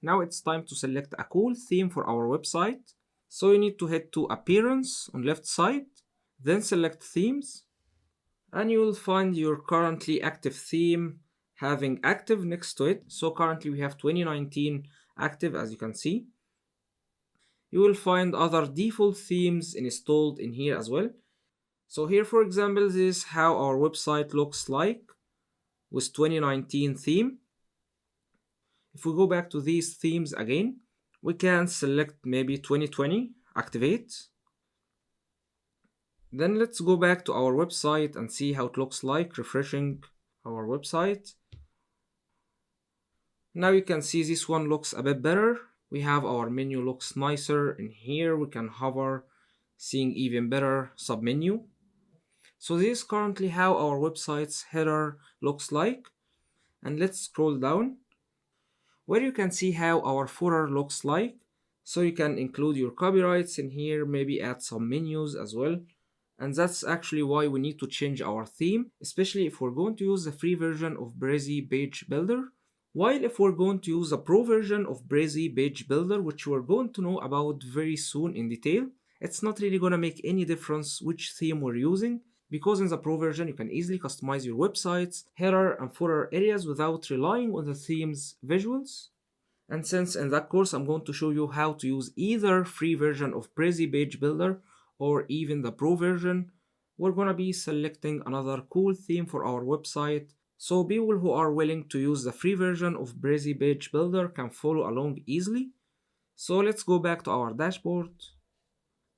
Now it's time to select a cool theme for our website. So you need to head to Appearance on left side, then select Themes, and you will find your currently active theme having active next to it. So currently we have 2019 active, as you can see. You will find other default themes installed in here as well. So here, for example, this is how our website looks like with 2019 theme. If we go back to these themes again, we can select maybe 2020, activate. Then let's go back to our website and see how it looks like, refreshing our website. Now you can see this one looks a bit better. We have our menu looks nicer. In here we can hover, seeing even better submenu. So this is currently how our website's header looks like. And let's scroll down, where you can see how our footer looks like. So you can include your copyrights in here, maybe add some menus as well. And that's actually why we need to change our theme, especially if we're going to use the free version of Breezy Page Builder. While if we're going to use a pro version of Breezy Page Builder, which we're going to know about very soon in detail, it's not really going to make any difference which theme we're using, because in the pro version you can easily customize your website's header and footer areas without relying on the theme's visuals. And since in that course I'm going to show you how to use either free version of Breezy Page Builder or even the pro version, we're going to be selecting another cool theme for our website, so people who are willing to use the free version of Breezy Page Builder can follow along easily. So let's go back to our dashboard,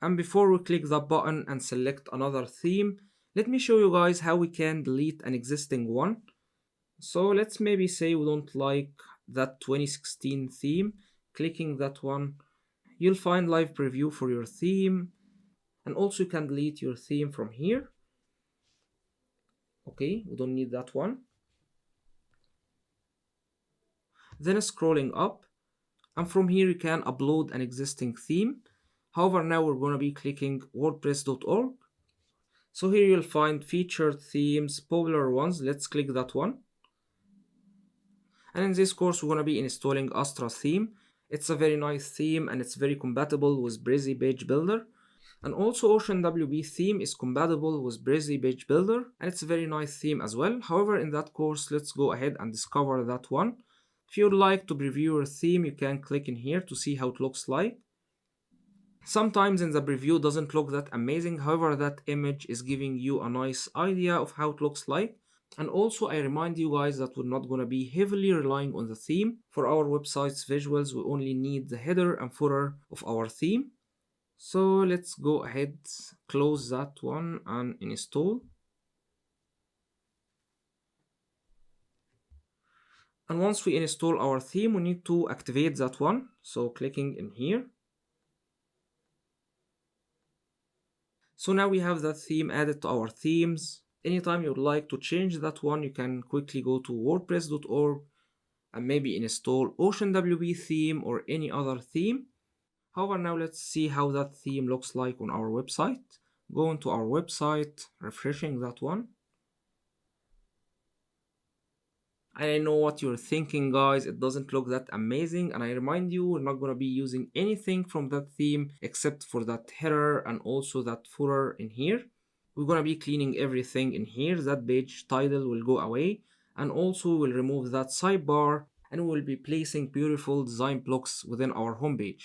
and before we click that button and select another theme, let me show you guys how we can delete an existing one. So let's maybe say we don't like that 2016 theme. Clicking that one, you'll find live preview for your theme, and also you can delete your theme from here. Okay, we don't need that one. Then scrolling up, and from here you can upload an existing theme. However, now we're going to be clicking wordpress.org. So here you'll find featured themes, popular ones. Let's click that one. And in this course, we're going to be installing Astra theme. It's a very nice theme and it's very compatible with Breezy Page Builder. And also Ocean WP theme is compatible with Breezy Page Builder, and it's a very nice theme as well. However, in that course, let's go ahead and discover that one. If you'd like to preview your theme, you can click in here to see how it looks like. Sometimes in the preview doesn't look that amazing, however that image is giving you a nice idea of how it looks like. And also I remind you guys that we're not going to be heavily relying on the theme. For our website's visuals, we only need the header and footer of our theme. So let's go ahead, close that one and install. And once we install our theme, we need to activate that one. So clicking in here. So now we have that theme added to our themes. Anytime you'd like to change that one, you can quickly go to wordpress.org and maybe install Ocean WP theme or any other theme. However, now let's see how that theme looks like on our website. Going to our website, refreshing that one. And I know what you're thinking, guys, it doesn't look that amazing, and I remind you we're not going to be using anything from that theme except for that header and also that footer in here. We're going to be cleaning everything in here. That page title will go away, and also we'll remove that sidebar, and we'll be placing beautiful design blocks within our homepage.